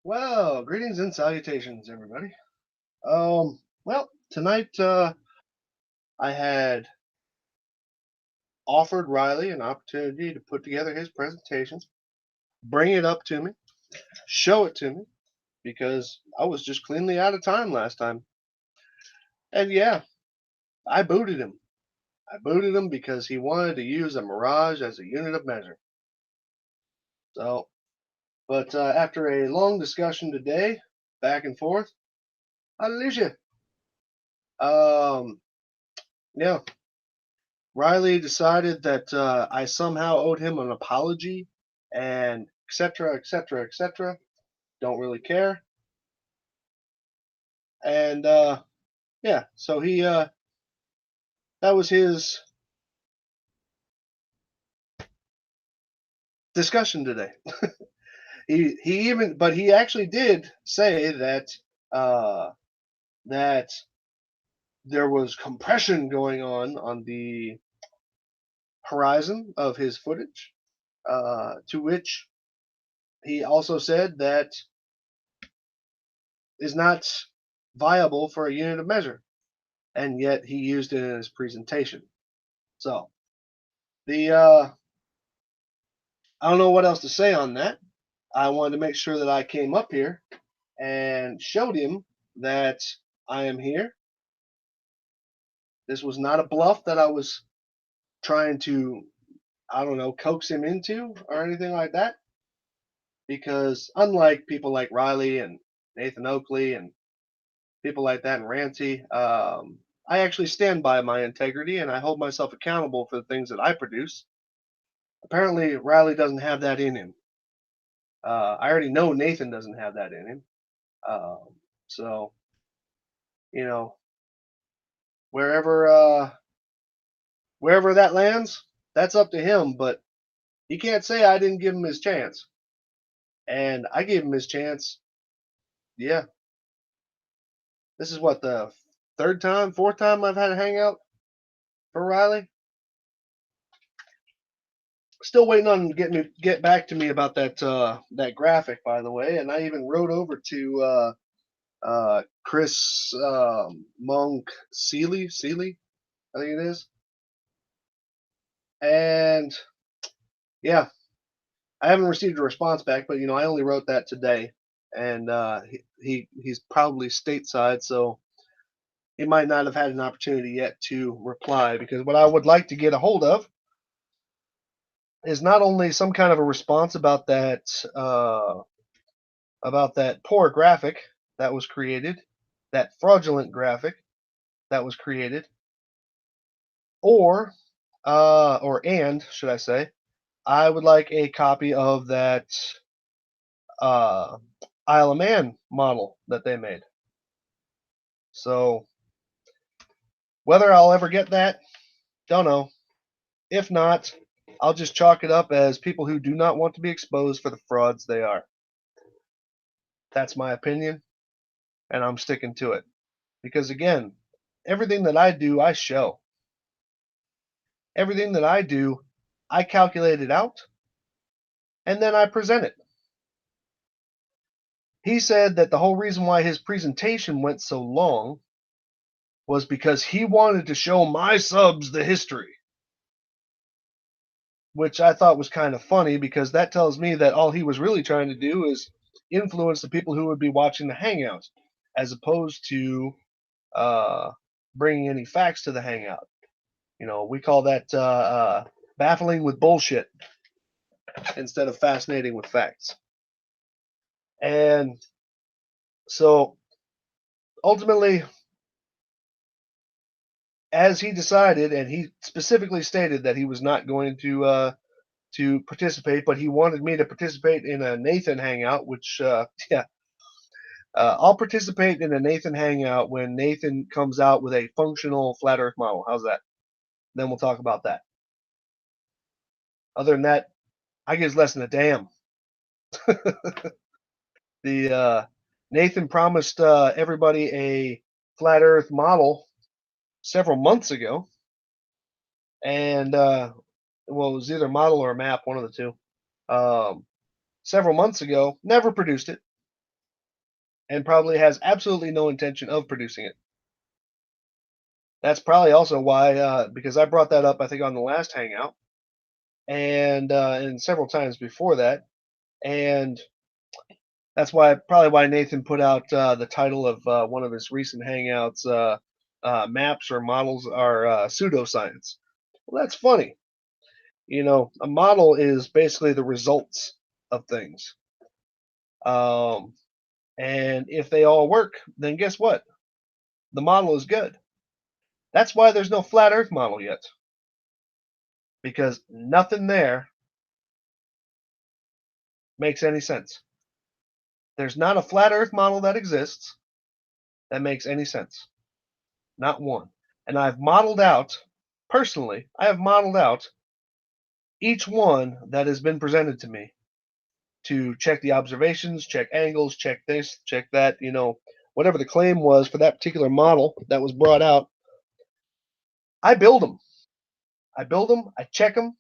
Well, greetings and salutations, everybody. Well, tonight I had offered Riley an opportunity to put together his presentations, bring it up to me, show it to me, because I was just cleanly out of time last time. And yeah, I booted him. I booted him because he wanted to use a mirage as a unit of measure. So, but after a long discussion today, back and forth, hallelujah. Um, yeah, Riley decided that I somehow owed him an apology and etc., etc., etc. Don't really care. And yeah, so that was his discussion today. He actually did say that uh, that there was compression going on the horizon of his footage. To which he also said that is not viable for a unit of measure, and yet he used it in his presentation. So the I don't know what else to say on that. I wanted to make sure that I came up here and showed him that I am here. This was not a bluff that I was trying to, I don't know, coax him into or anything like that. Because unlike people like Riley and Nathan Oakley and people like that and Ramsey, I actually stand by my integrity and I hold myself accountable for the things that I produce. Apparently, Riley doesn't have that in him. I already know Nathan doesn't have that in him. Um, so you know, wherever wherever that lands, that's up to him. But he can't say I didn't give him his chance, and I gave him his chance. Yeah, this is what the third time, fourth time I've had a hangout for Riley. Still waiting on get back to me about that graphic, by the way. And I even wrote over to Chris Monk Seeley, I think it is. And yeah, I haven't received a response back, but I only wrote that today, and he's probably stateside, so he might not have had an opportunity yet to reply. Because what I would like to get a hold of is not only some kind of a response about that poor graphic that was created, that fraudulent graphic that was created, or and should I say, I would like a copy of that uh, Isle of Man model that they made. So whether I'll ever get that, don't know. If not, I'll just chalk it up as people who do not want to be exposed for the frauds they are. That's my opinion, and I'm sticking to it. Because again, everything that I do, I show. Everything that I do, I calculate it out, and then I present it. He said that the whole reason why his presentation went so long was because he wanted to show my subs the history, which I thought was kind of funny because that tells me that all he was really trying to do is influence the people who would be watching the hangout, as opposed to uh, bringing any facts to the hangout. We call that baffling with bullshit instead of fascinating with facts. And so ultimately, as he decided, and he specifically stated that he was not going to participate, but he wanted me to participate in a Nathan hangout, which yeah, I'll participate in a Nathan hangout when Nathan comes out with a functional flat Earth model. How's that? Then we'll talk about that. Other than that, I gives less than a damn. The Nathan promised everybody a flat Earth model several months ago, and well, it was either a model or a map, one of the two. Several months ago, never produced it. and probably has absolutely no intention of producing it. That's probably also why, because I brought that up, I think, on the last hangout, and several times before that, and that's why probably why Nathan put out the title of one of his recent hangouts, maps or models are pseudoscience. Well, that's funny. You know, a model is basically the results of things. Um, and if they all work, then guess what? The model is good. That's why there's no flat Earth model yet, because nothing there makes any sense. There's not a flat Earth model that exists that makes any sense. Not one. And I've modeled out, personally, I have modeled out each one that has been presented to me to check the observations, check angles, check this, check that, you know, whatever the claim was for that particular model that was brought out. I build them. I build them, I check them,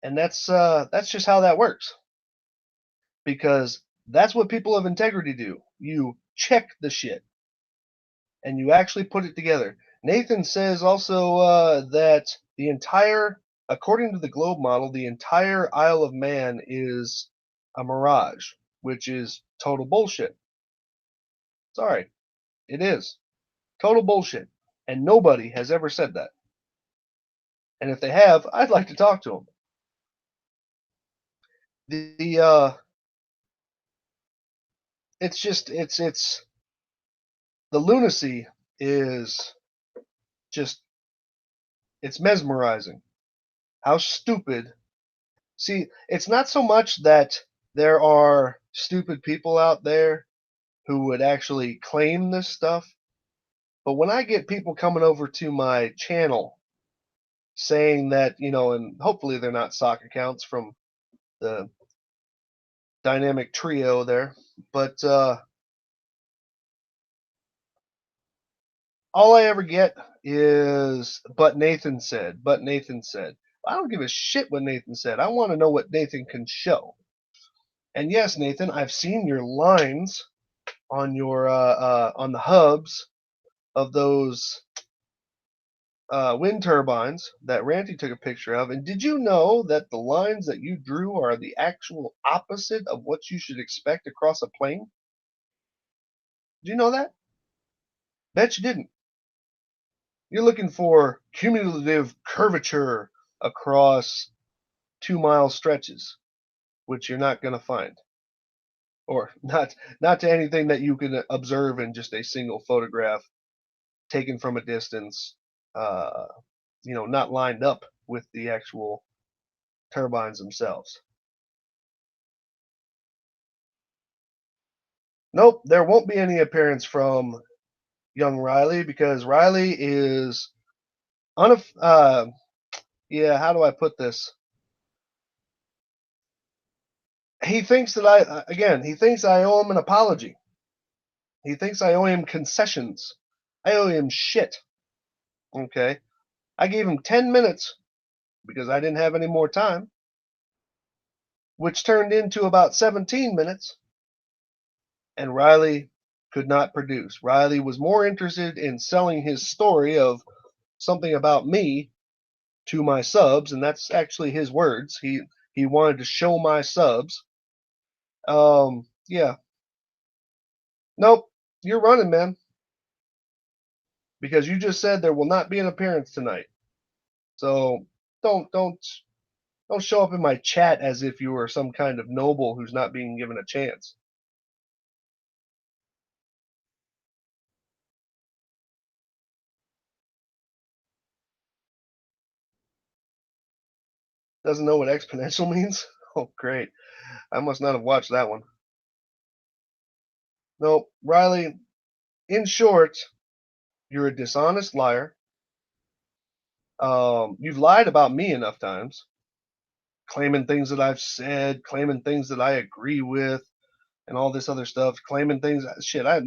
and that's just how that works. Because that's what people of integrity do. You check the shit and you actually put it together. Nathan says also that the entire, according to the globe model, the entire Isle of Man is a mirage, which is total bullshit. Sorry, it is total bullshit, and nobody has ever said that. And if they have, I'd like to talk to them. The it's just it's the lunacy is just it's mesmerizing. How stupid. See, it's not so much that there are stupid people out there who would actually claim this stuff, but when I get people coming over to my channel saying that, you know, and hopefully they're not sock accounts from the dynamic trio there, but all I ever get is, but Nathan said, but Nathan said. I don't give a shit what Nathan said. I want to know what Nathan can show. And yes, Nathan, I've seen your lines on the hubs of those wind turbines that Ranty took a picture of. And did you know that the lines that you drew are the actual opposite of what you should expect across a plane? Did you know that? Bet you didn't. You're looking for cumulative curvature across 2 mile stretches, which you're not going to find, or not to anything that you can observe in just a single photograph taken from a distance, uh, you know, not lined up with the actual turbines themselves. Nope, there won't be any appearance from young Riley because Riley is yeah, how do I put this? He thinks that again, he thinks I owe him an apology. He thinks I owe him concessions. I owe him shit. Okay. I gave him 10 minutes because I didn't have any more time, which turned into about 17 minutes, and Riley could not produce. Riley was more interested in selling his story of something about me to my subs, and that's actually his words. He wanted to show my subs. Yeah. Nope. You're running, man, because you just said there will not be an appearance tonight. So don't don't show up in my chat as if you were some kind of noble who's not being given a chance. Doesn't know what exponential means? Oh, great. I must not have watched that one. No, Riley, in short, you're a dishonest liar. You've lied about me enough times, claiming things that I've said, claiming things that I agree with, and all this other stuff, claiming things. Shit, I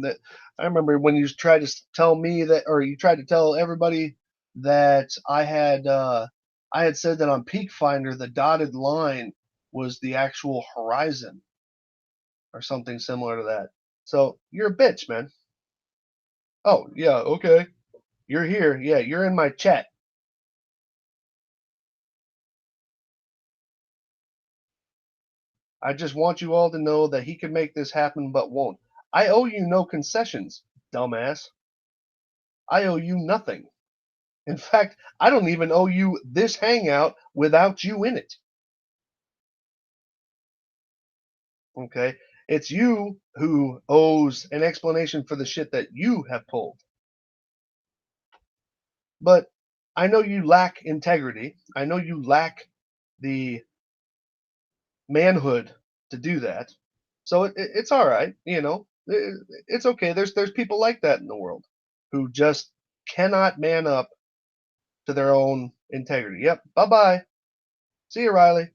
remember when you tried to tell me that, or you tried to tell everybody that I had said that on Peak Finder the dotted line was the actual horizon, or something similar to that. So you're a bitch, man. Oh, yeah, okay. You're here. Yeah, you're in my chat. I just want you all to know that he can make this happen but won't. I owe you no concessions, dumbass. I owe you nothing. In fact, I don't even owe you this hangout without you in it. Okay? It's you who owes an explanation for the shit that you have pulled. But I know you lack integrity. I know you lack the manhood to do that. So it's all right, you know. It's okay. There's people like that in the world who just cannot man up to their own integrity. Yep. Bye bye. See you, Riley.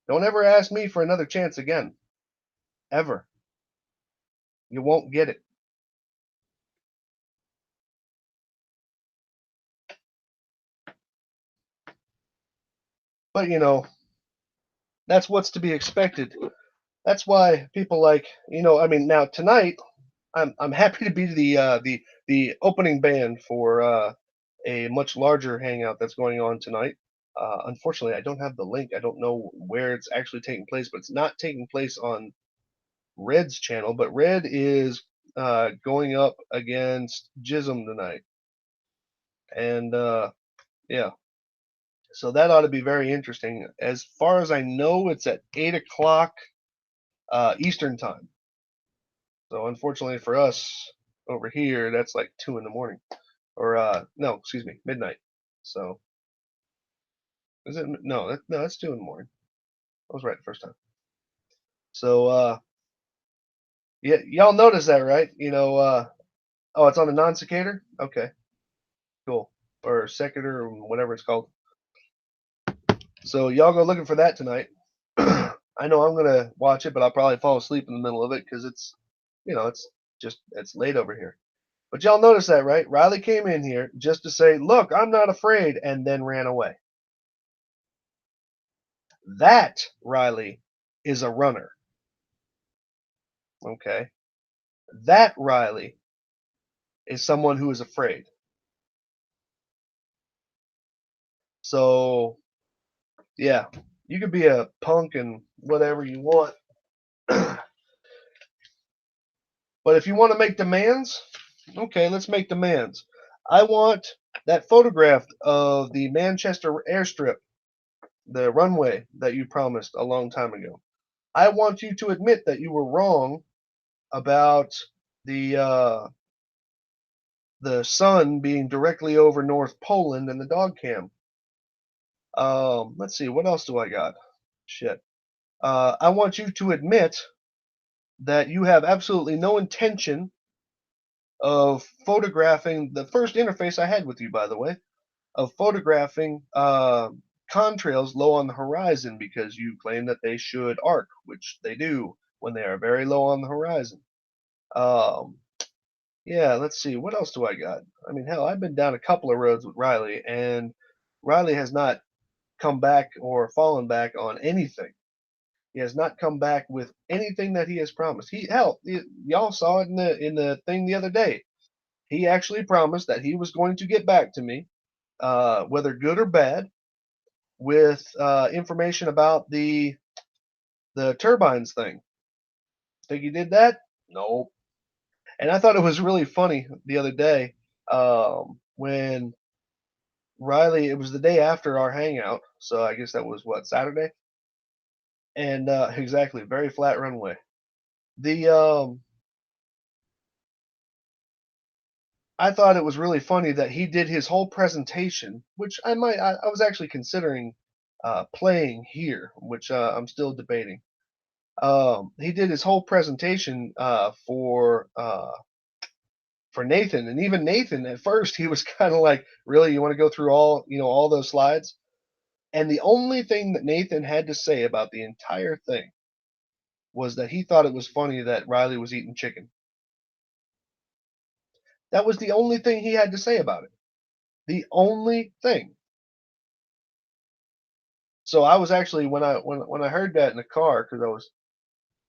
Don't ever ask me for another chance again. Ever. You won't get it. But you know, that's what's to be expected. That's why people like, I mean, now tonight I'm happy to be the opening band for a much larger hangout that's going on tonight. Unfortunately, I don't have the link. I don't know where it's actually taking place, but it's not taking place on Red's channel. But Red is going up against Jism tonight, and yeah, so that ought to be very interesting. As far as I know, it's at 8 o'clock Eastern time. So unfortunately for us over here, that's like 2 in the morning, or no, excuse me, midnight. So is it? No, that's 2 in the morning. I was right the first time. So yeah, y'all notice that, right? Oh, it's on the non-cicator. Okay, cool, or secator, or whatever it's called. So y'all go looking for that tonight. I know I'm gonna watch it, but I'll probably fall asleep in the middle of it because it's late over here. But y'all notice that, right? Riley came in here just to say, "Look, I'm not afraid," and then ran away. That, Riley, is a runner. Okay? That, Riley, is someone who is afraid. So, yeah, you could be a punk and whatever you want. But if you want to make demands, okay, let's make demands. I want that photograph of the Manchester airstrip, the runway that you promised a long time ago. I want you to admit that you were wrong about the the sun being directly over North Poland and the dog cam. Let's see, what else do I got? Shit. I want you to admit that you have absolutely no intention of photographing the first interface I had with you, by the way, of photographing contrails low on the horizon because you claim that they should arc, which they do when they are very low on the horizon. Um, yeah, let's see. What else do I got? I mean, hell, I've been down a couple of roads with Riley, and Riley has not come back or fallen back on anything. He has not come back with anything that he has promised. Y'all saw it in the thing the other day. He actually promised that he was going to get back to me, whether good or bad, with information about the turbines thing. Think he did that? No. And I thought it was really funny the other day when Riley. It was the day after our hangout, so I guess that was what, Saturday, and exactly, very flat runway. The I thought it was really funny that he did his whole presentation, which I was actually considering playing here, which I'm still debating. He did his whole presentation for Nathan, and even Nathan at first he was kind of like, "Really, you want to go through all those slides?" And the only thing that Nathan had to say about the entire thing was that he thought it was funny that Riley was eating chicken. That was the only thing he had to say about it. The only thing. So I was actually when I heard that in the car because I was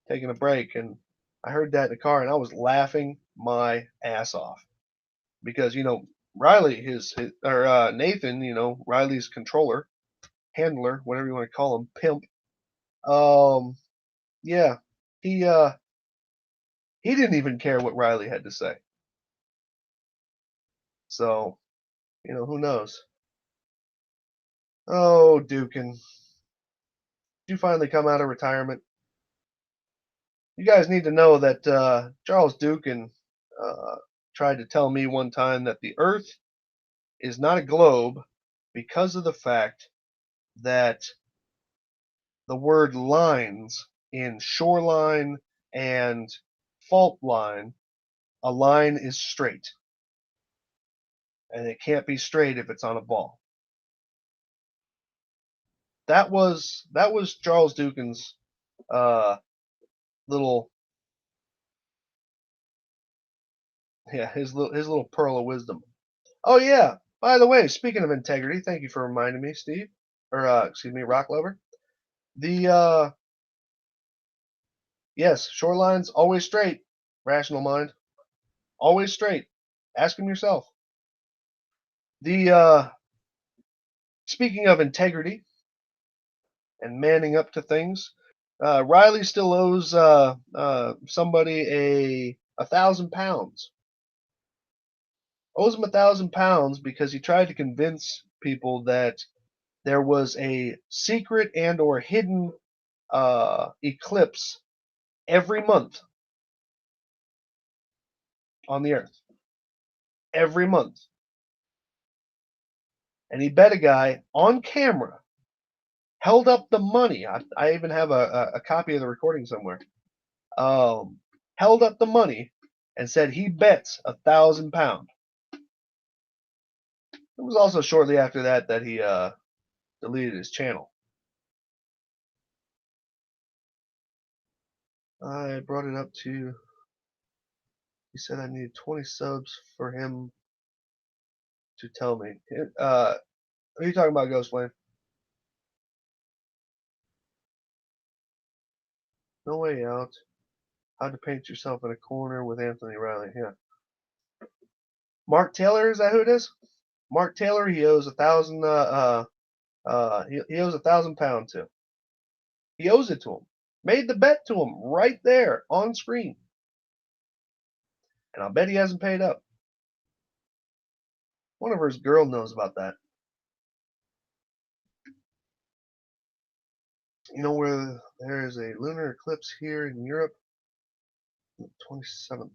taking a break and I heard that in the car and I was laughing my ass off because Riley, his or Nathan, Riley's controller, handler, whatever you want to call him, pimp. Um, yeah, he didn't even care what Riley had to say. So who knows? Oh, Dukin, you finally come out of retirement? You guys need to know that Charles Dukin tried to tell me one time that the Earth is not a globe because of the fact that the word lines in shoreline and fault line, a line is straight, and it can't be straight if it's on a ball. That was Charles Dukin's uh, little his little pearl of wisdom. Oh yeah. By the way, speaking of integrity, thank you for reminding me, Steve, or excuse me, Rock Lover. The yes, shoreline's always straight. Rational mind, always straight. Ask him yourself. The speaking of integrity and manning up to things, Riley still owes somebody £1,000. Owes him £1,000 because he tried to convince people that there was a secret and or hidden eclipse every month on the Earth. Every month. And he bet a guy on camera, held up the money. I even have a copy of the recording somewhere. Held up the money and said he bets £1,000. It was also shortly after that he deleted his channel. I brought it up to. He said I needed 20 subs for him to tell me. Who are you talking about, Ghost Flame? No Way Out. How to Paint Yourself in a Corner with Anthony Riley. Yeah. Mark Taylor, is that who it is? Mark Taylor, he owes he owes £1,000 to. He owes it to him. Made the bet to him right there on screen. And I'll bet he hasn't paid up. One of his girl knows about that. You know where there is a lunar eclipse here in Europe? The 27th.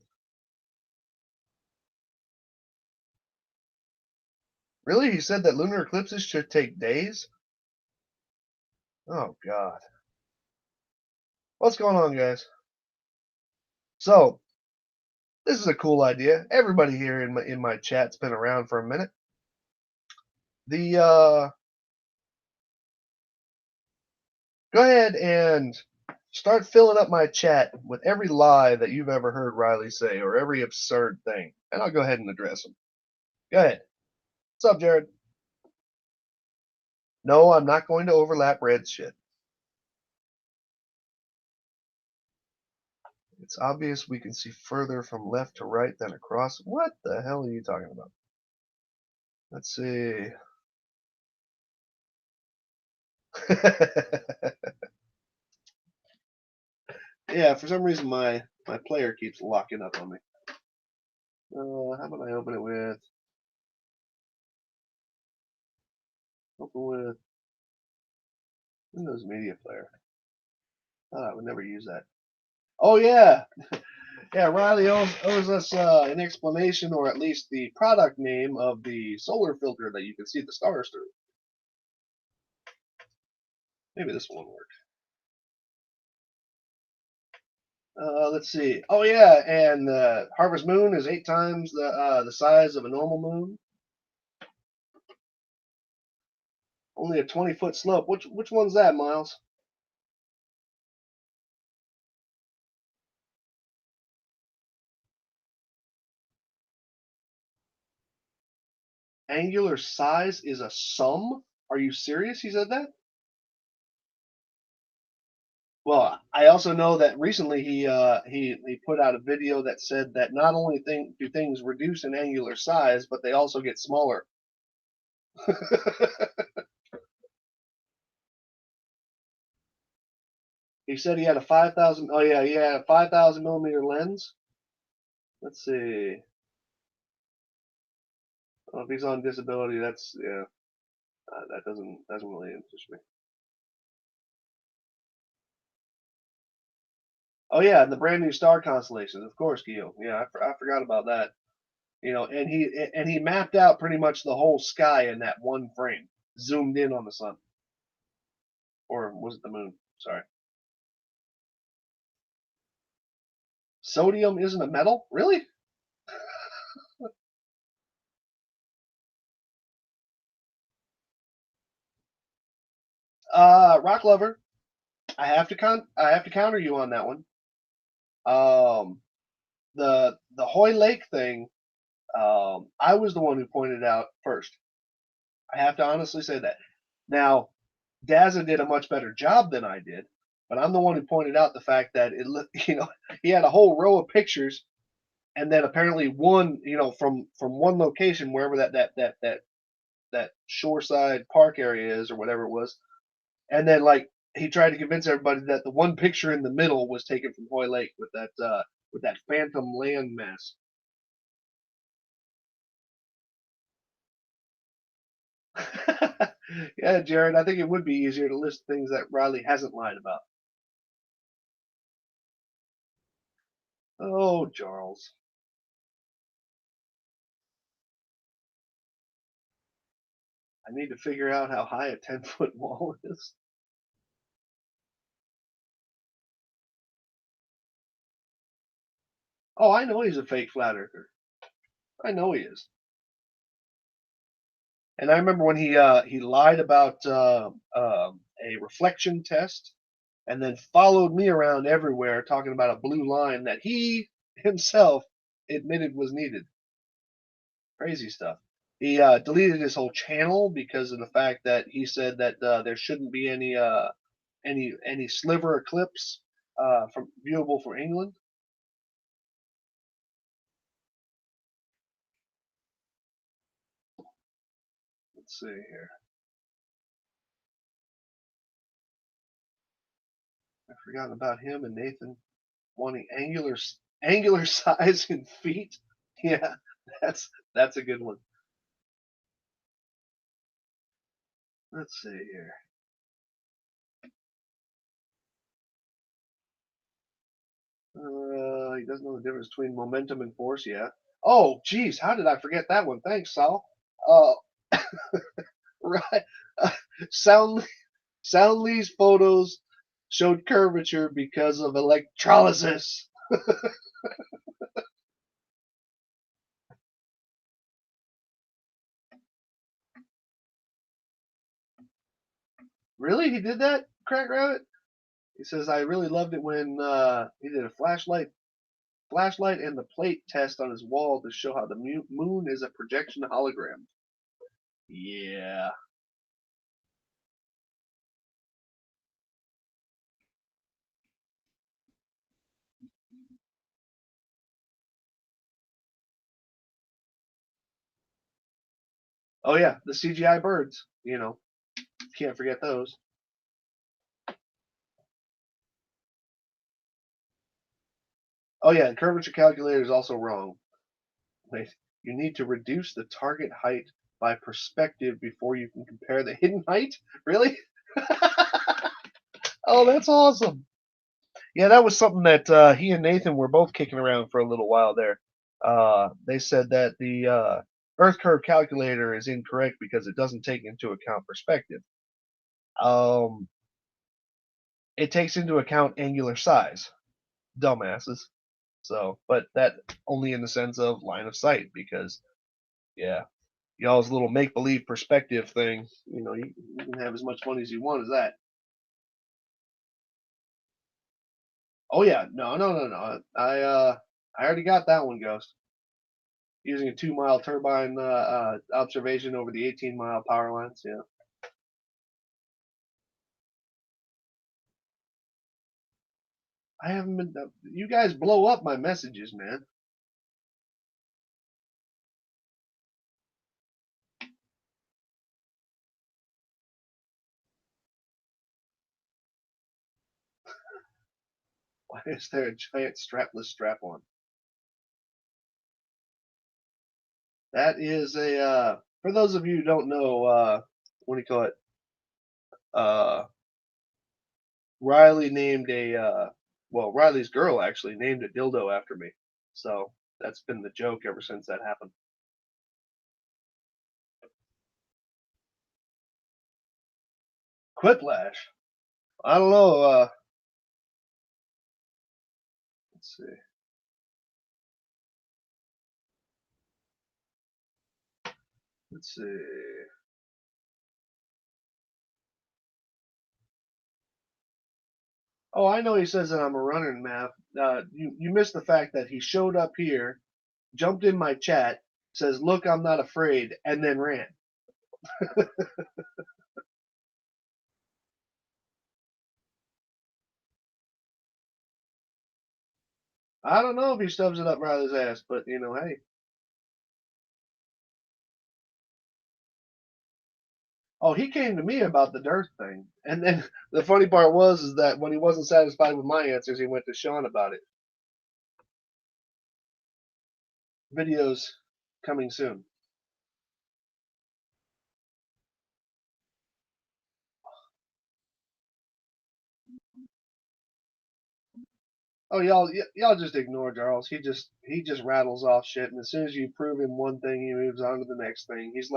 Really? He said that lunar eclipses should take days? Oh, God. What's going on, guys? So, this is a cool idea. Everybody here in my chat's been around for a minute. The go ahead and start filling up my chat with every lie that you've ever heard Riley say or every absurd thing, and I'll go ahead and address them. Go ahead. What's up, Jared? No, I'm not going to overlap Red's shit. It's obvious we can see further from left to right than across. What the hell are you talking about? Let's see. Yeah, for some reason my player keeps locking up on me. How about I open it with Windows Media Player? I would never use that. Oh yeah, yeah. Riley owes us an explanation, or at least the product name of the solar filter that you can see the stars through. Maybe this won't work. Let's see. Oh yeah, and Harvest Moon is 8 times the size of a normal moon. Only a 20-foot slope. Which one's that, Miles? Angular size is a sum? Are you serious? He said that? Well, I also know that recently he put out a video that said that not only do things reduce in angular size, but they also get smaller. He said he had a 5,000. Oh yeah, he had a 5,000 millimeter lens. Let's see. Well, if he's on disability, that's yeah. That doesn't really interest me. Oh yeah, and the brand new star constellations, of course, Gil. Yeah, I forgot about that. You know, and he mapped out pretty much the whole sky in that one frame, zoomed in on the sun, or was it the moon? Sorry. Sodium isn't a metal, really? Rock lover, I have to counter you on that one. Um, the Hoy Lake thing, I was the one who pointed it out first. I have to honestly say that. Now, Daza did a much better job than I did, but I'm the one who pointed out the fact that he had a whole row of pictures, and then apparently one, from one location, wherever that shoreside park area is or whatever it was, and then like he tried to convince everybody that the one picture in the middle was taken from Hoy Lake with that phantom land mass. Yeah, Jared, I think it would be easier to list things that Riley hasn't lied about. Oh, Charles. I need to figure out how high a 10-foot wall is. Oh, I know he's a fake flat earther. I know he is. And I remember when he lied about a reflection test, and then followed me around everywhere talking about a blue line that he himself admitted was needed. Crazy stuff. He deleted his whole channel because of the fact that he said that there shouldn't be any sliver eclipse from viewable for England. Let's see here. I've forgotten about him and Nathan wanting angular size in feet. Yeah, that's a good one. Let's see here. He doesn't know the difference between momentum and force yet. Oh, geez, how did I forget that one? Thanks, Sal. Uh, right. Uh, Sound Soundly's photos showed curvature because of electrolysis. Really, he did that, Crack Rabbit? He says I really loved it when he did a flashlight and the plate test on his wall to show how the moon is a projection hologram. Yeah. Oh yeah, the CGI birds. Can't forget those. Oh yeah, and curvature calculator is also wrong. Wait, you need to reduce the target height by perspective before you can compare the hidden height. Really? Oh, that's awesome. Yeah, that was something that he and Nathan were both kicking around for a little while there. They said that the Earth curve calculator is incorrect because it doesn't take into account perspective. Um, it takes into account angular size. Dumbasses. So, but that only in the sense of line of sight because, yeah, y'all's little make believe perspective thing, you can have as much fun as you want as that. Oh yeah, no, no, no, no. I already got that one, Ghost. Using a 2 mile turbine observation over the 18-mile power lines. Yeah. I haven't been. You guys blow up my messages, man. Why is there a giant strapless strap on? That is a. For those of you who don't know, what do you call it? Uh, Riley named a. Well, Riley's girl actually named a dildo after me. So that's been the joke ever since that happened. Quiplash. I don't know. Let's see. Let's see. Oh, I know he says that I'm a runner, Matt. You missed the fact that he showed up here, jumped in my chat, says, "Look, I'm not afraid," and then ran. I don't know if he stubs it up Riley's ass, but hey. Oh, he came to me about the dirt thing, and then the funny part was is that when he wasn't satisfied with my answers, he went to Sean about it. Videos coming soon. Oh, y'all just ignore Charles. He just rattles off shit, and as soon as you prove him one thing, he moves on to the next thing. He's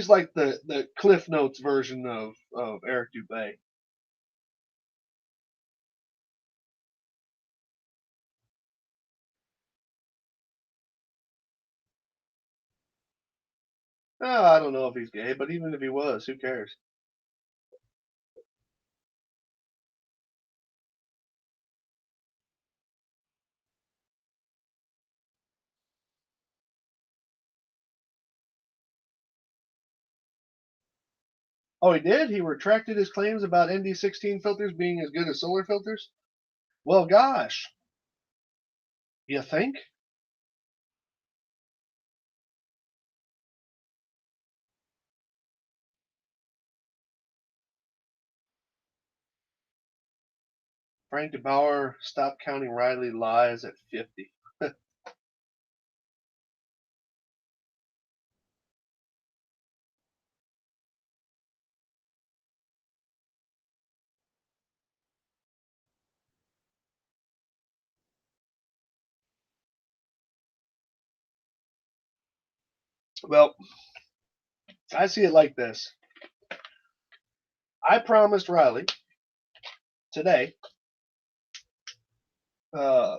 like the Cliff Notes version of Eric Dubay. Oh, I don't know if he's gay, but even if he was, who cares? Oh, he did. He retracted his claims about ND16 filters being as good as solar filters. Well, gosh, you think? Frank DeBauer stopped counting Riley lies at 50. Well, I see it like this. I promised Riley today. Uh,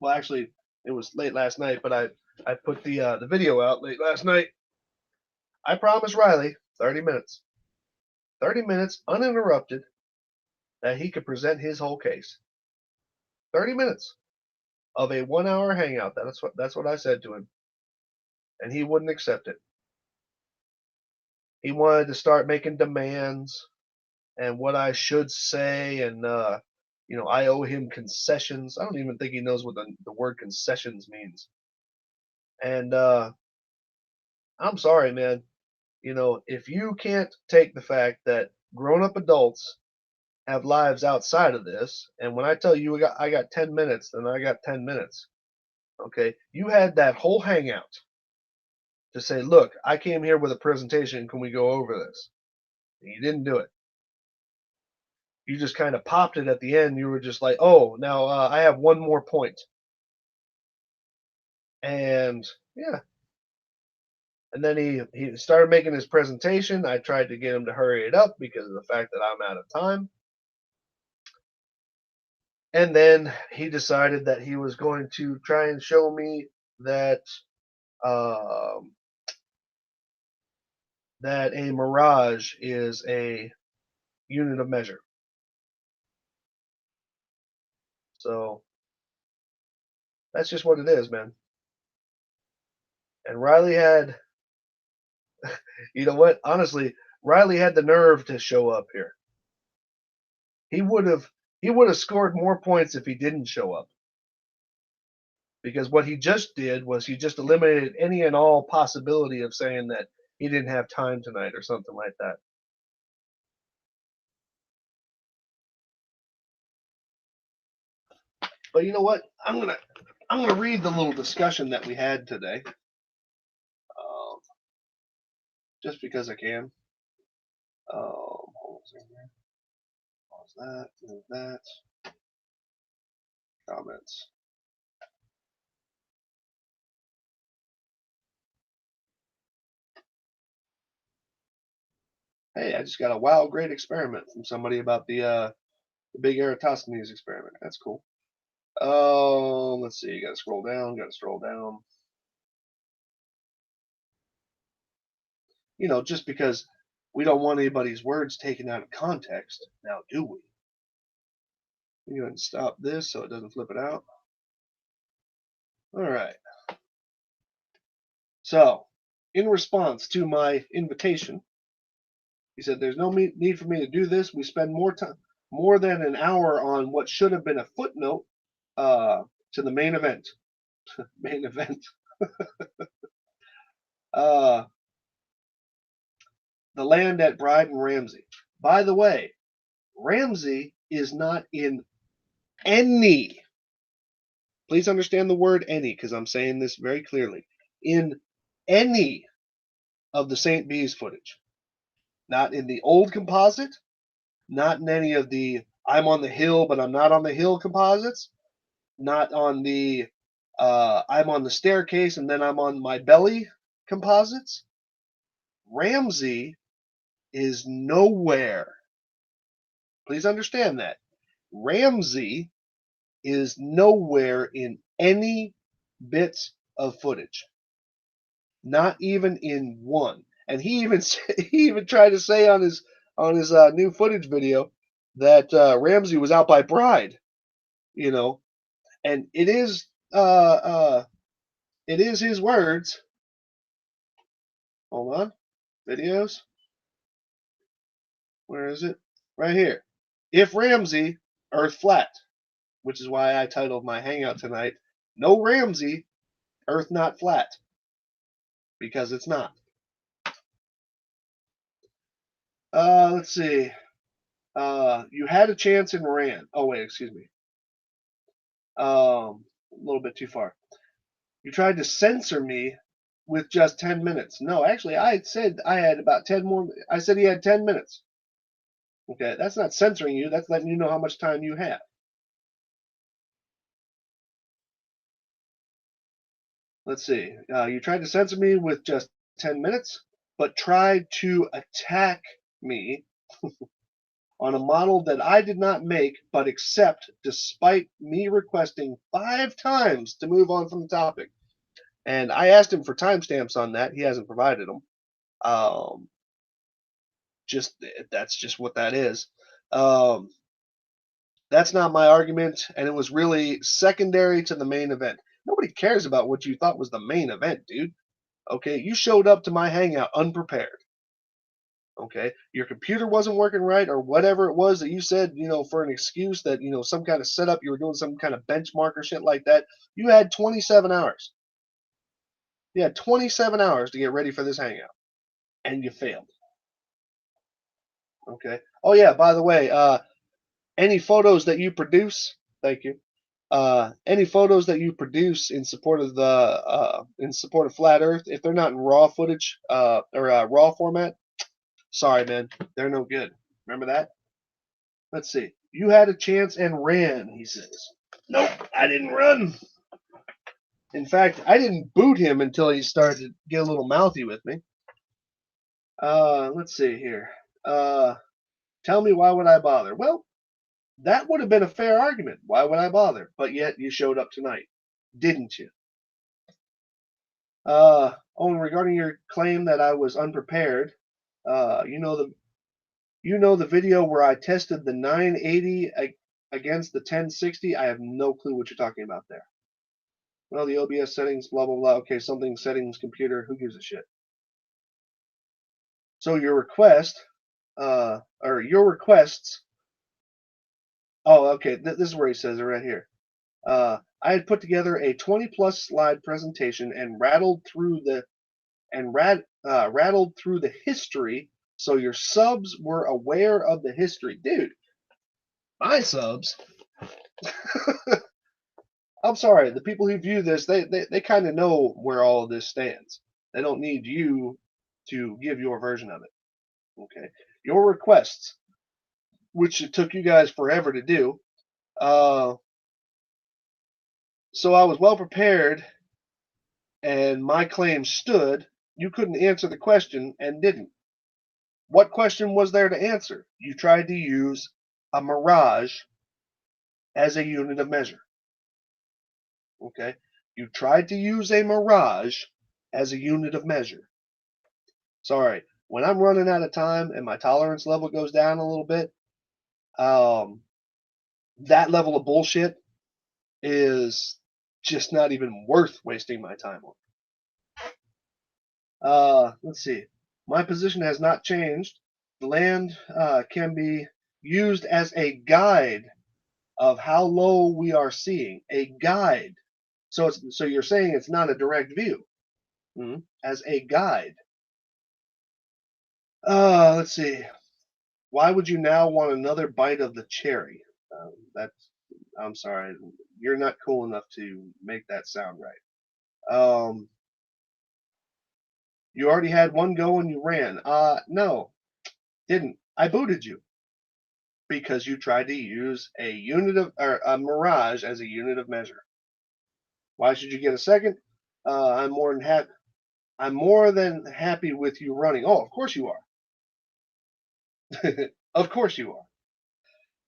well, actually, it was late last night, but I put the video out late last night. I promised Riley 30 minutes, 30 minutes uninterrupted, that he could present his whole case. 30 minutes of a 1 hour hangout. That's what I said to him, and he wouldn't accept it. He wanted to start making demands and what I should say, and I owe him concessions. I don't even think he knows what the word concessions means. And I'm sorry, man. If you can't take the fact that grown-up adults have lives outside of this, and when I tell you I got 10 minutes, then I got 10 minutes. Okay, you had that whole hangout to say, look, I came here with a presentation. Can we go over this? And you didn't do it. You just kind of popped it at the end. You were just like, oh, now I have one more point. And yeah, and then he started making his presentation. I tried to get him to hurry it up because of the fact that I'm out of time. And then he decided that he was going to try and show me that um, that a mirage is a unit of measure. So that's just what it is, man. And Riley had, you know what? Honestly, Riley had the nerve to show up here. He would have scored more points if he didn't show up. Because what he just did was he just eliminated any and all possibility of saying that he didn't have time tonight or something like that. But you know what? I'm gonna read the little discussion that we had today, just because I can. Hold on here. Pause that. Move that. Comments. Hey, I just got a wow, great experiment from somebody about the big Eratosthenes experiment. That's cool. Let's see. Got to scroll down. Got to scroll down. You know, just because we don't want anybody's words taken out of context. Now, do we? You go ahead and stop this so it doesn't flip it out. All right. So, in response to my invitation, he said, "There's no need for me to do this. We spend more than an hour on what should have been a footnote to the main event." Main event. uh, the land at Bride and Ramsey. By the way, Ramsey is not in any. Please understand the word any, because I'm saying this very clearly. In any of the St. Bees footage. Not in the old composite, not in any of the I'm on the hill but I'm not on the hill composites, not on the I'm on the staircase and then I'm on my belly composites. Ramsey is nowhere. Please understand that. Ramsey is nowhere in any bits of footage. Not even in one. And he even tried to say on his new footage video that Ramsey was out by Bride, you know, and it is his words. Hold on, videos. Where is it? Right here. If Ramsey, Earth flat, which is why I titled my hangout tonight, "No Ramsey, Earth not flat," because it's not. Let's see. You had a chance and ran. Oh wait, excuse me. A little bit too far. You tried to censor me with just 10 minutes. No, actually, I said I had about 10 more. I said he had 10 minutes. Okay, that's not censoring you. That's letting you know how much time you have. Let's see. You tried to censor me with just 10 minutes, but tried to attack me on a model that I did not make but accept despite me requesting 5 times to move on from the topic. And I asked him for timestamps on that. He hasn't provided them. Um, just that's just what that is. Um, that's not my argument, and it was really secondary to the main event. Nobody cares about what you thought was the main event, dude. Okay, you showed up to my hangout unprepared. Okay, your computer wasn't working right, or whatever it was that you said, for an excuse that some kind of setup, you were doing some kind of benchmark or shit like that. You had 27 hours. You had 27 hours to get ready for this hangout, and you failed. Okay. Oh yeah, by the way, any photos that you produce, thank you. Any photos that you produce in support of Flat Earth, if they're not in raw footage or raw format, sorry man, they're no good. Remember that? Let's see. You had a chance and ran, he says. Nope, I didn't run. In fact, I didn't boot him until he started to get a little mouthy with me. Let's see here. Tell me, why would I bother? Well, that would have been a fair argument. Why would I bother? But yet you showed up tonight, didn't you? And regarding your claim that I was unprepared, you know the video where I tested the 980 against the 1060. I have no clue what you're talking about there. Well, the OBS settings, blah blah blah. Okay, something settings computer. Who gives a shit? So your request, or your requests Oh, okay. This is where he says it right here. I had put together a 20 plus slide presentation and rattled through the history, so your subs were aware of the history. Dude, my subs. I'm sorry, the people who view this, they kind of know where all of this stands. They don't need you to give your version of it. Okay, your requests, which it took you guys forever to do. Uh, so I was well prepared, and my claim stood. You couldn't answer the question and didn't. What question was there to answer? You tried to use a mirage as a unit of measure. Okay, you tried to use a mirage as a unit of measure. Sorry, when I'm running out of time and my tolerance level goes down a little bit, um, that level of bullshit is just not even worth wasting my time on. Let's see. My position has not changed. The land can be used as a guide of how low we are seeing. A guide. So you're saying it's not a direct view. As a guide. Let's see. Why would you now want another bite of the cherry? That's. I'm sorry. You're not cool enough to make that sound right. You already had one go and you ran. No, didn't. I booted you because you tried to use a unit of or a mirage as a unit of measure. Why should you get a second? I'm more than happy. I'm more than happy with you running. Oh, of course you are. Of course you are.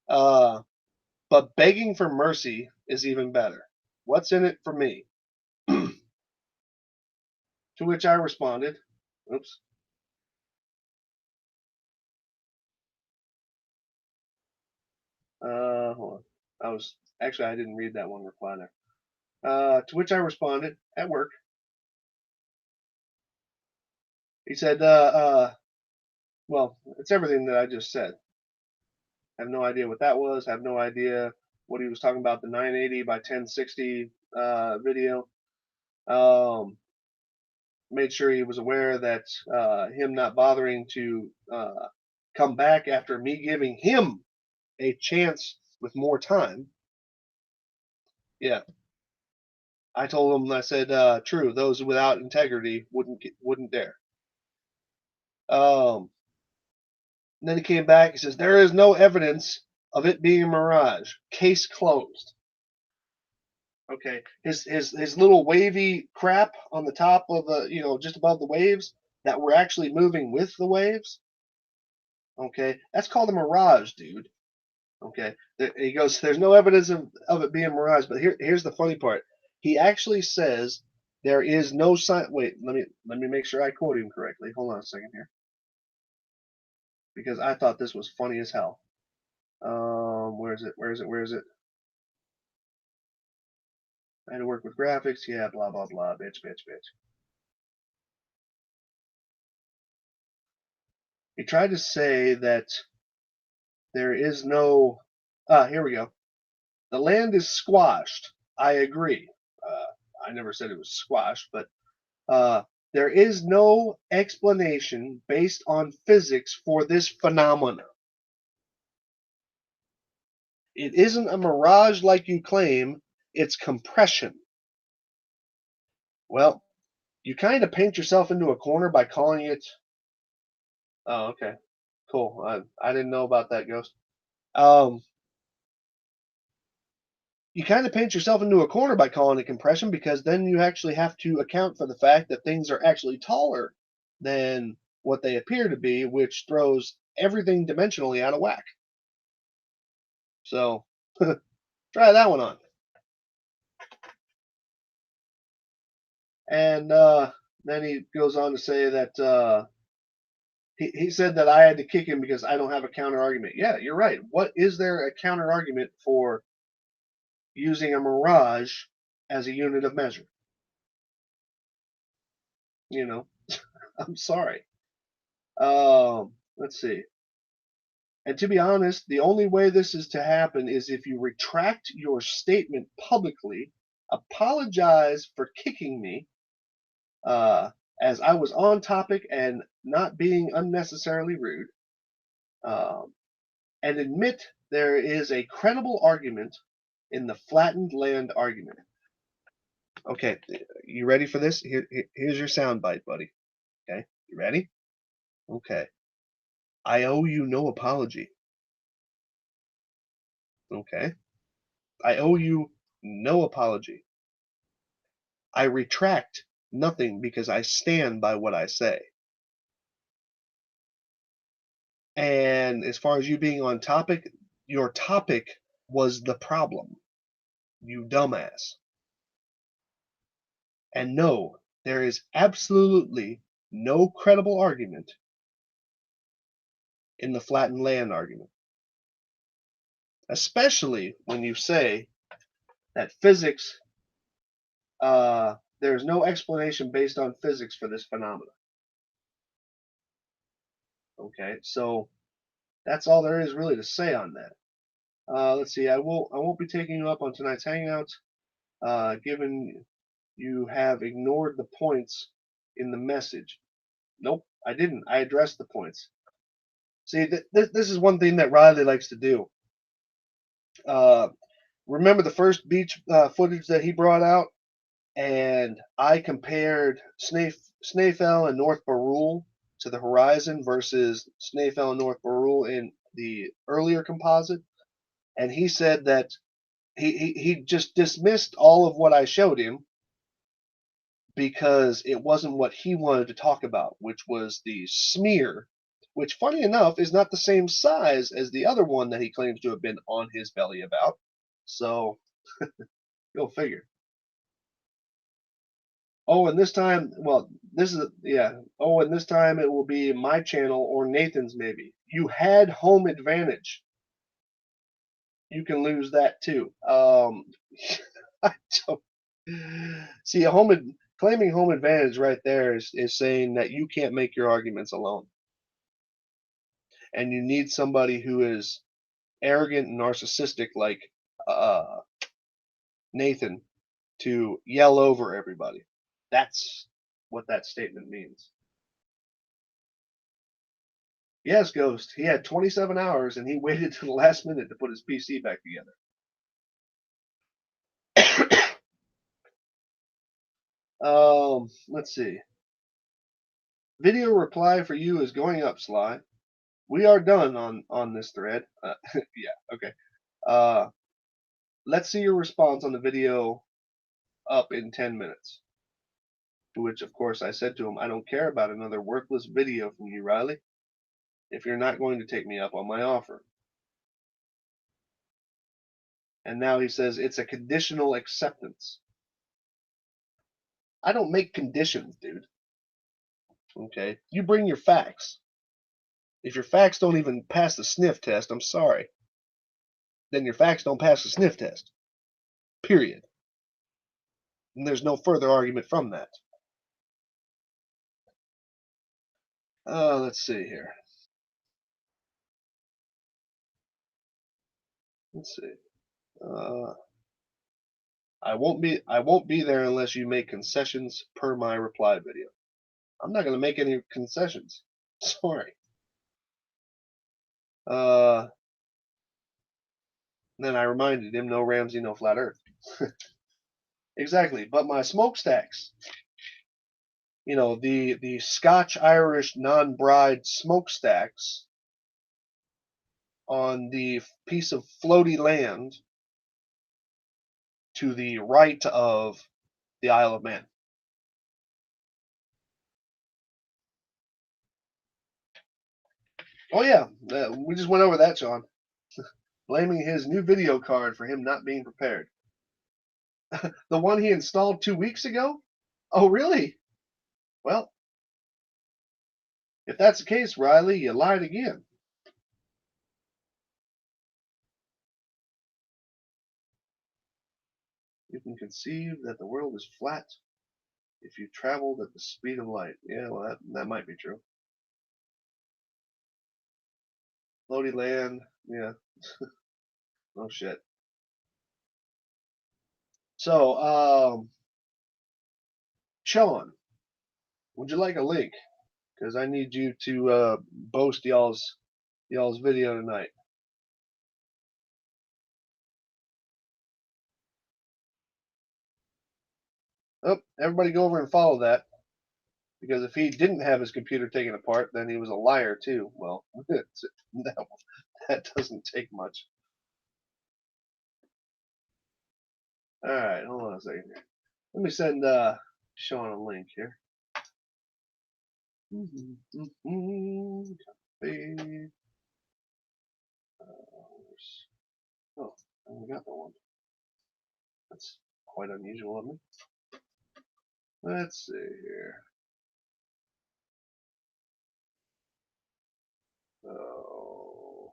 Uh, but begging for mercy is even better. What's in it for me? To which I responded, oops. Hold on. I didn't read that one reply there. To which I responded at work. He said, well, it's everything that I just said. I have no idea what that was. I have no idea what he was talking about, the 980 by 1060 video. Made sure he was aware that him not bothering to come back after me giving him a chance with more time. Yeah, I told him. I said, "True. Those without integrity wouldn't dare." Um, then he came back. He says, "There is no evidence of it being a mirage. Case closed." Okay, his little wavy crap on the top of the just above the waves that were actually moving with the waves. Okay, that's called a mirage, dude. Okay, he goes. There's no evidence of it being a mirage, but here's the funny part. He actually says there is no sign. Wait, let me make sure I quote him correctly. Hold on a second here, because I thought this was funny as hell. Where is it? Where is it? Where is it? I had to work with graphics. Yeah, blah blah blah. Bitch, bitch, bitch. He tried to say that there is no. Here we go. The land is squashed. I agree. Uh, I never said it was squashed, but uh, there is no explanation based on physics for this phenomena. It isn't a mirage like you claim, it's compression. Well, you kind of paint yourself into a corner by calling it. Oh, okay. Cool. I didn't know about that, Ghost. Um, you kind of paint yourself into a corner by calling it compression because then you actually have to account for the fact that things are actually taller than what they appear to be, which throws everything dimensionally out of whack. So try that one on. And then he goes on to say that he said that I had to kick him because I don't have a counter argument. Yeah, you're right. What is there a counter argument for using a mirage as a unit of measure? You know, I'm sorry. Let's see. And to be honest, the only way this is to happen is if you retract your statement publicly, apologize for kicking me, uh, as I was on topic and not being unnecessarily rude, um, and admit there is a credible argument in the flattened land argument. Okay, you ready for this? Here's your soundbite, buddy. Okay, you ready? Okay. I owe you no apology. Okay. I owe you no apology. I retract nothing because I stand by what I say. And as far as you being on topic, your topic was the problem, you dumbass. And no, there is absolutely no credible argument in the flattened land argument, especially when you say that physics, there's no explanation based on physics for this phenomenon. Okay, so that's all there is really to say on that. Let's see. I won't be taking you up on tonight's hangout, given you have ignored the points in the message. Nope, I didn't. I addressed the points. See, this is one thing that Riley likes to do. Uh, remember the first beach footage that he brought out, and I compared Snaefell and North Barul to the horizon versus Snaefell and North Barul in the earlier composite, and he said that he just dismissed all of what I showed him because it wasn't what he wanted to talk about, which was the smear, which, funny enough, is not the same size as the other one that he claims to have been on his belly about. So, go figure. Oh, and this time, well, this is, yeah. Oh, and this time it will be my channel or Nathan's maybe. You had home advantage. You can lose that too. I don't see claiming home advantage right there is saying that you can't make your arguments alone, and you need somebody who is arrogant and narcissistic like uh, Nathan to yell over everybody. That's what that statement means. Yes, Ghost. He had 27 hours and he waited to the last minute to put his PC back together. Let's see. Video reply for you is going up, Sly. We are done on this thread. Yeah, okay. Uh, let's see your response on the video up in 10 minutes. To which, of course, I said to him, I don't care about another worthless video from you, Riley, if you're not going to take me up on my offer. And now he says it's a conditional acceptance. I don't make conditions, dude. Okay? You bring your facts. If your facts don't even pass the sniff test, I'm sorry. Then your facts don't pass the sniff test. Period. And there's no further argument from that. Let's see here. Let's see. I won't be there unless you make concessions per my reply video. I'm not gonna make any concessions. Sorry. Uh, then I reminded him, no Ramsey, no flat Earth. Exactly. But my smokestacks, the Scotch Irish non-bride smokestacks on the piece of floaty land to the right of the Isle of Man. Oh yeah, we just went over that, Sean. Blaming his new video card for him not being prepared. The one he installed 2 weeks ago? Oh really? Well, if that's the case, Riley, you lied again. You can conceive that the world is flat if you traveled at the speed of light. Yeah, well, that might be true. Lodi Land. Yeah. No shit. So, Sean, would you like a link? Because I need you to boast y'all's video tonight. Oh, everybody go over and follow that. Because if he didn't have his computer taken apart, then he was a liar too. Well, that doesn't take much. All right, hold on a second here. Let me send Sean a link here. Copy. Oh, I only got the one. That's quite unusual of me. Let's see here. Oh.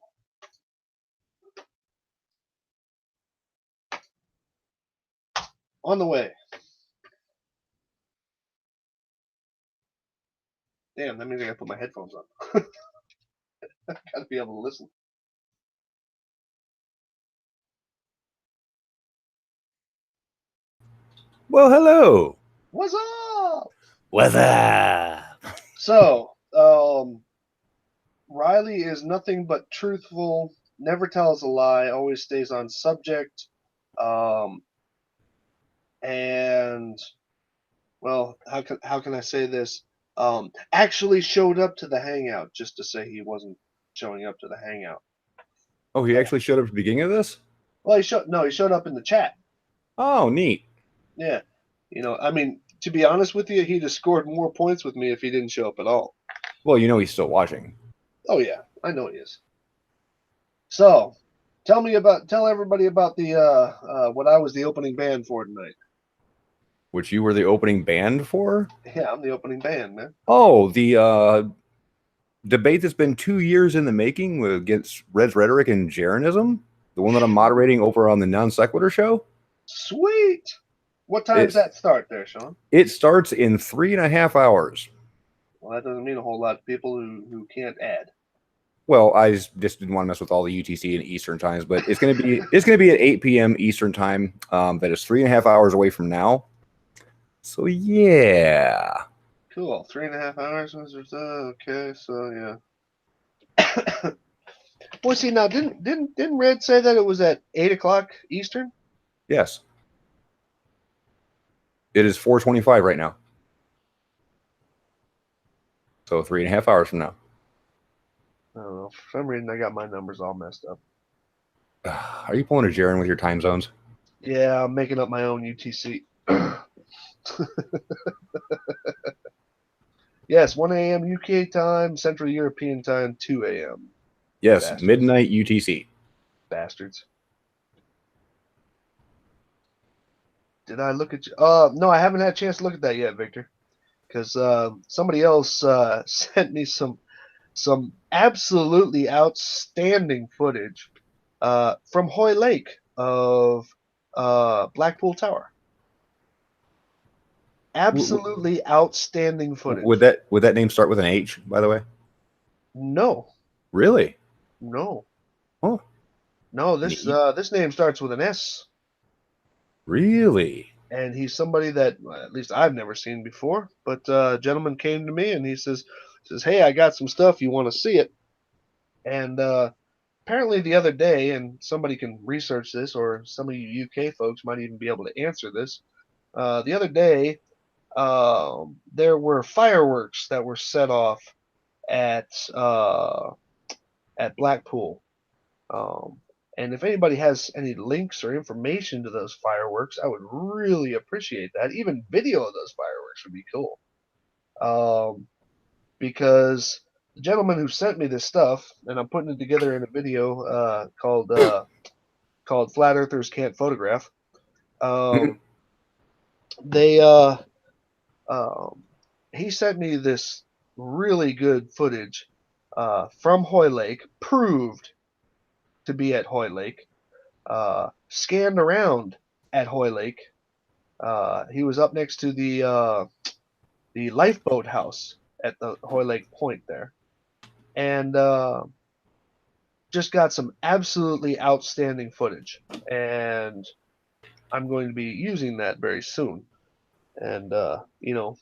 On the way. Damn, that means I gotta put my headphones on. Gotta be able to listen. Well, hello. What's up? What's up? So, Riley is nothing but truthful, never tells a lie, always stays on subject, um, and well, how can I say this? Actually showed up to the hangout just to say he wasn't showing up to the hangout. Oh, he actually showed up at the beginning of this? Well, he showed up in the chat. Oh, neat. Yeah, I mean, to be honest with you, he'd have scored more points with me if he didn't show up at all. Well, you know he's still watching. Oh yeah, I know he is. So, tell everybody about the what I was the opening band for tonight. Which you were the opening band for? Yeah, I'm the opening band, man. Oh, the debate that's been 2 years in the making against Res Rhetoric and Jaronism? The one that I'm moderating over on the Non Sequitur show? Sweet. What time does that start there, Sean? It starts in 3.5 hours. Well, that doesn't mean a whole lot to people who can't add. Well, I just didn't want to mess with all the UTC and Eastern times, but it's gonna be at 8 p.m. Eastern time. That is 3.5 hours away from now. So yeah. Cool. 3.5 hours. Okay, so yeah. Well, see now, didn't Red say that it was at 8 o'clock Eastern? Yes. It is 4:25 right now. So 3.5 hours from now. I don't know. For some reason, I got my numbers all messed up. Are you pulling a Jaren with your time zones? Yeah, I'm making up my own UTC. Yes, 1 a.m. UK time, Central European time, 2 a.m. Yes, Bastards. midnight UTC. Bastards. Did I look at you? No, I haven't had a chance to look at that yet, Victor. Because somebody else sent me some absolutely outstanding footage from Hoy Lake of Blackpool Tower. Absolutely outstanding footage. Would that name start with an H, by the way? No. Really? No. Oh. No, this name starts with an S. Really? And he's somebody that at least I've never seen before. But a gentleman came to me and he says, "Hey, I got some stuff. You want to see it?" And apparently the other day, and somebody can research this, or some of you UK folks might even be able to answer this. The other day, there were fireworks that were set off at Blackpool. And if anybody has any links or information to those fireworks, I would really appreciate that. Even video of those fireworks would be cool. Because the gentleman who sent me this stuff, and I'm putting it together in a video called "Flat Earthers Can't Photograph." They he sent me this really good footage from Hoy Lake, proved to be at Hoy Lake, scanned around at Hoy Lake. He was up next to the lifeboat house at the Hoy Lake Point there, and just got some absolutely outstanding footage, and I'm going to be using that very soon. And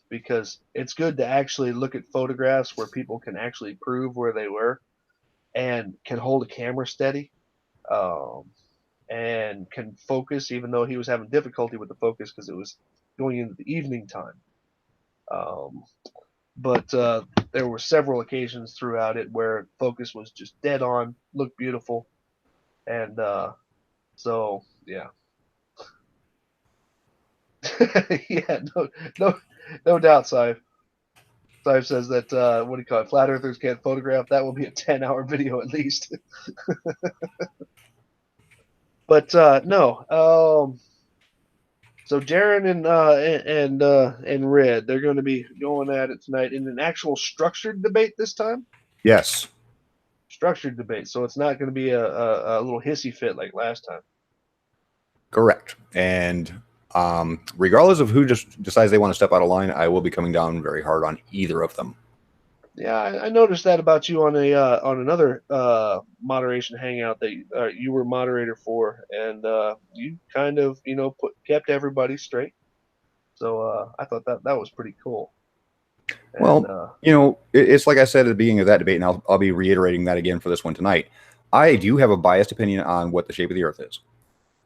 because it's good to actually look at photographs where people can actually prove where they were and can hold a camera steady, um, and can focus, even though he was having difficulty with the focus because it was going into the evening time. Um, but there were several occasions throughout it where focus was just dead on, looked beautiful, and so yeah, yeah, no, no doubt, Sive. Sive says that what do you call it? Flat Earthers can't photograph. That will be a 10-hour video at least. But no, so Jaren and Red, they're going to be going at it tonight in an actual structured debate this time. Yes, Structured debate, so it's not going to be a little hissy fit like last time. correct. And regardless of who just decides they want to step out of line, I will be coming down very hard on either of them. Yeah, I noticed that about you on another moderation hangout that you were moderator for, and you kind of kept everybody straight. So I thought that was pretty cool. And, Well, it's like I said at the beginning of that debate, and I'll be reiterating that again for this one tonight. I do have a biased opinion on what the shape of the Earth is.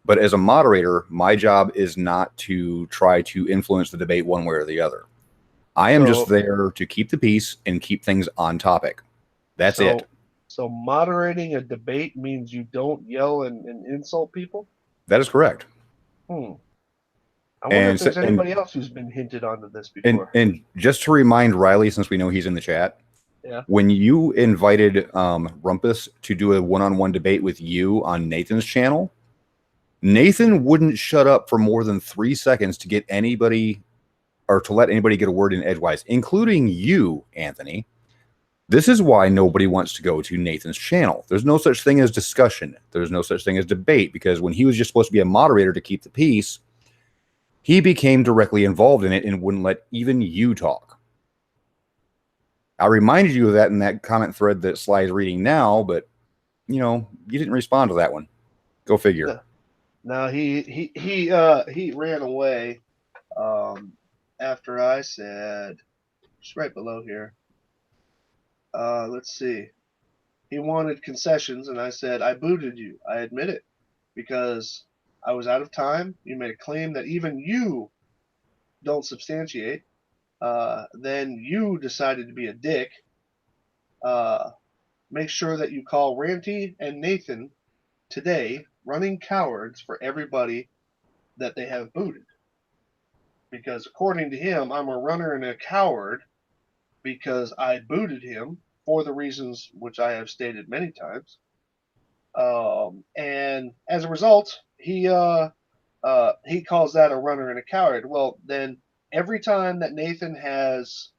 But as a moderator, my job is not to try to influence the debate one way or the other. I am just there to keep the peace and keep things on topic. That's it. So moderating a debate means you don't yell and insult people? That is correct. I wonder if there's anybody else who's been hinted onto this before. And just to remind Riley, since we know he's in the chat, yeah, when you invited Rumpus to do a one-on-one debate with you on Nathan's channel, Nathan wouldn't shut up for more than 3 seconds to get anybody or to let anybody get a word in edgewise, including you, Anthony. This is why nobody wants to go to Nathan's channel. There's no such thing as discussion. There's no such thing as debate, because when he was just supposed to be a moderator to keep the peace, he became directly involved in it and wouldn't let even you talk. I reminded you of that in that comment thread that Sly is reading now, but you didn't respond to that one. Go figure. No, he ran away after I said, just right below here. Let's see. He wanted concessions, and I said, I booted you. I admit it, because I was out of time. You made a claim that even you don't substantiate. Then you decided to be a dick. Make sure that you call Ranty and Nathan today running cowards for everybody that they have booted. Because according to him, I'm a runner and a coward because I booted him for the reasons which I have stated many times. And as a result, he calls that a runner and a coward. Well, then every time that Nathan has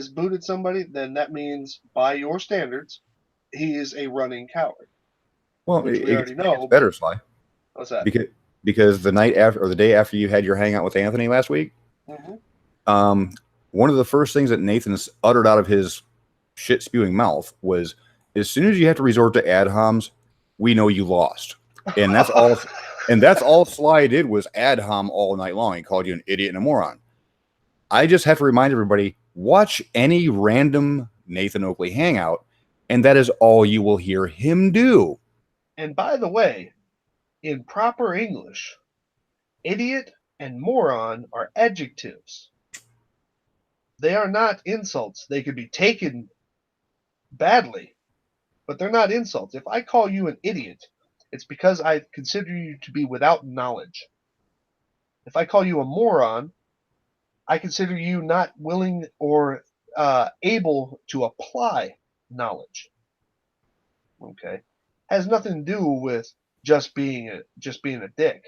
booted somebody, then that means by your standards, he is a running coward. Well, which we already know. It's better, Sly. What's that? Because the night after, or the day after you had your hangout with Anthony last week, one of the first things that Nathan's uttered out of his shit spewing mouth was, as soon as you have to resort to ad homs, we know you lost. And that's all. And that's all Sly did was ad hom all night long. He called you an idiot and a moron. I just have to remind everybody, watch any random Nathan Oakley hangout, and that is all you will hear him do. And by the way, in proper English, idiot and moron are adjectives. They are not insults. They could be taken badly, but they're not insults. If I call you an idiot, it's because I consider you to be without knowledge. If I call you a moron, I consider you not willing or able to apply knowledge. Okay, has nothing to do with just being a dick.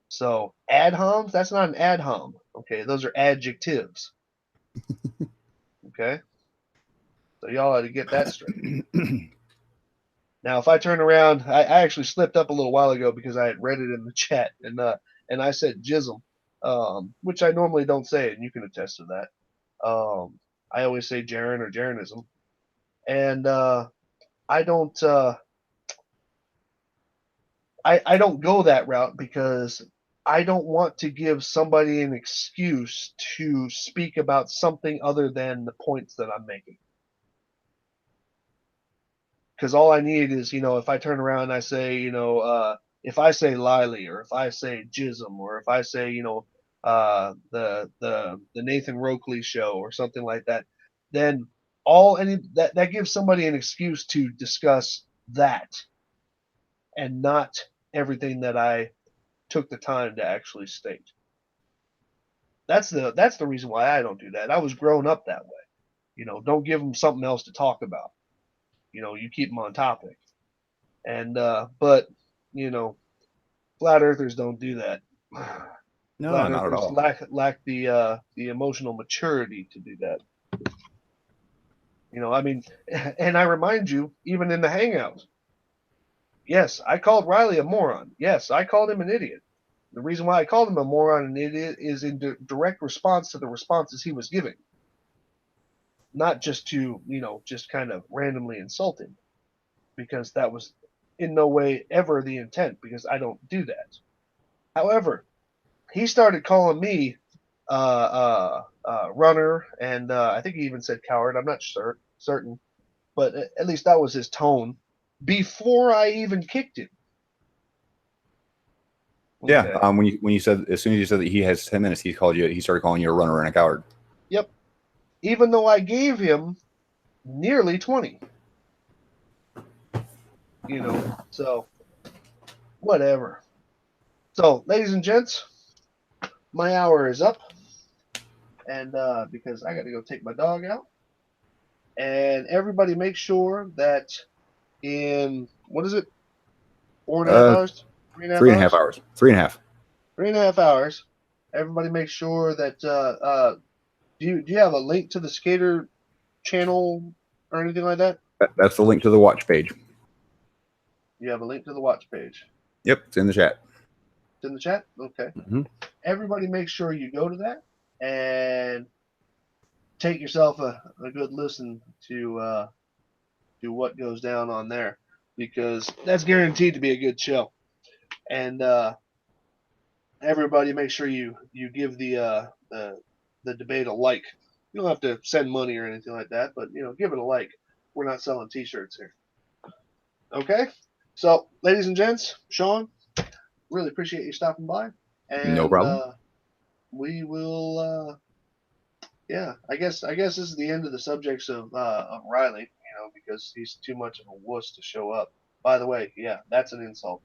So ad homs, that's not an ad hom. Okay, those are adjectives. Okay, so y'all ought to get that straight. Now, if I turn around, I actually slipped up a little while ago because I had read it in the chat, and I said jism, which I normally don't say, and you can attest to that. I always say Jaren or Jarenism. And I don't I don't go that route because I don't want to give somebody an excuse to speak about something other than the points that I'm making. Because all I need is, if I turn around and I say, if I say Liley, or if I say Jism, or if I say, the Nathan Rokley show or something like that, then that gives somebody an excuse to discuss that and not everything that I took the time to actually state. That's the reason why I don't do that. I was grown up that way. Don't give them something else to talk about. You keep them on topic. And but you know, flat earthers don't do that. No, Flat not at earthers all. lack the emotional maturity to do that. I mean, and I remind you, even in the hangout, yes, I called Riley a moron. Yes, I called him an idiot. The reason why I called him a moron and idiot is in direct response to the responses he was giving, not just to just kind of randomly insult him, because that was in no way ever the intent, because I don't do that. However, he started calling me runner, and I think he even said coward. I'm not certain, but at least that was his tone before I even kicked him. Yeah. Okay. When you said, as soon as you said that he has 10 minutes, he started calling you a runner and a coward. Yep. Even though I gave him nearly 20. So whatever. So, ladies and gents, my hour is up, and because I got to go take my dog out, and everybody make sure that in what is it, 4.5 hours, 3.5 hours, 3.5 hours. 3.5. 3.5 hours. Everybody make sure that do you have a link to the skater channel or anything like that? That's the link to the watch page. You have a link to the watch page. Yep, it's in the chat. It's in the chat. Okay. Mm-hmm. Everybody make sure you go to that and take yourself a good listen to what goes down on there, because that's guaranteed to be a good show. And everybody make sure you give the debate a like. You don't have to send money or anything like that, but give it a like. We're not selling T-shirts here. Okay. So, ladies and gents, Sean, really appreciate you stopping by, No and problem. we will. Yeah, I guess this is the end of the subjects of Riley. Because he's too much of a wuss to show up. By the way, yeah, that's an insult.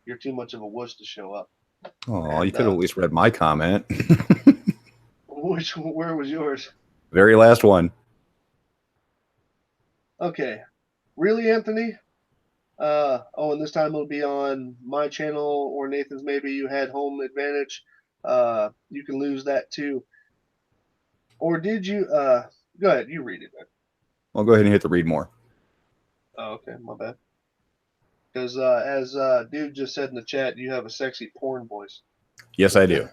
You're too much of a wuss to show up. Oh, you And could have at least read my comment. where was yours? Very last one. Okay, really, Anthony? And this time it'll be on my channel or Nathan's. Maybe you had home advantage. You can lose that too. Or did you? Go ahead, you read it. I'll go ahead and hit the read more. Oh, okay, my bad. Because as dude just said in the chat, you have a sexy porn voice. Yes, I do.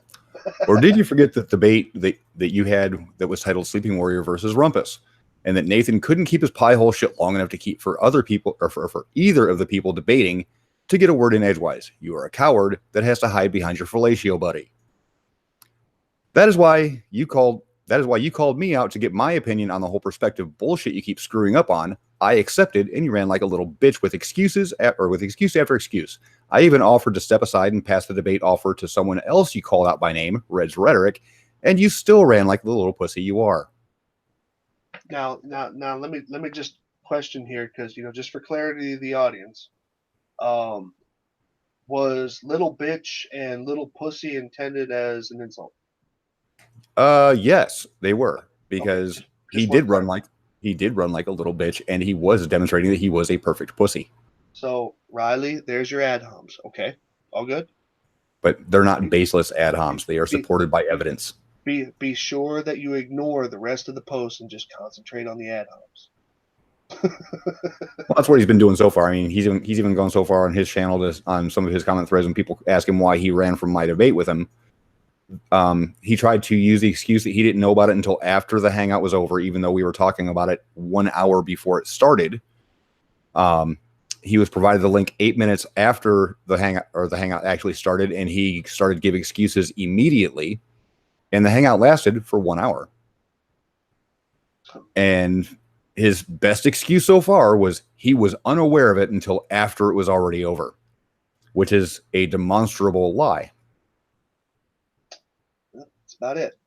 Or did you forget the debate that you had that was titled Sleeping Warrior versus Rumpus? And that Nathan couldn't keep his pie hole shut long enough to keep for other people, or for either of the people debating, to get a word in edgewise. You are a coward that has to hide behind your fellatio buddy. That is why you called me out to get my opinion on the whole perspective bullshit you keep screwing up on. I accepted, and you ran like a little bitch with excuse after excuse. I even offered to step aside and pass the debate offer to someone else you called out by name, Red's Rhetoric, and you still ran like the little pussy you are. Now, let me just question here, because just for clarity of the audience, was little bitch and little pussy intended as an insult? Yes, they were, because Okay, he just want did to run clarify. like a little bitch, and he was demonstrating that he was a perfect pussy. So Riley, there's your ad homs. Okay, all good. But they're not Be, baseless ad homs. be, They are be, supported by evidence. be sure that you ignore the rest of the post and just concentrate on the ad homs. Well, that's what he's been doing so far. I mean, he's even gone so far on his channel on some of his comment threads when people ask him why he ran from my debate with him. He tried to use the excuse that he didn't know about it until after the hangout was over, even though we were talking about it 1 hour before it started. He was provided the link 8 minutes after the hangout actually started, and he started giving excuses immediately. And the hangout lasted for 1 hour. And his best excuse so far was he was unaware of it until after it was already over, which is a demonstrable lie. That's about it.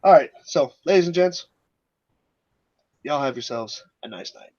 All right. So, ladies and gents, y'all have yourselves a nice night.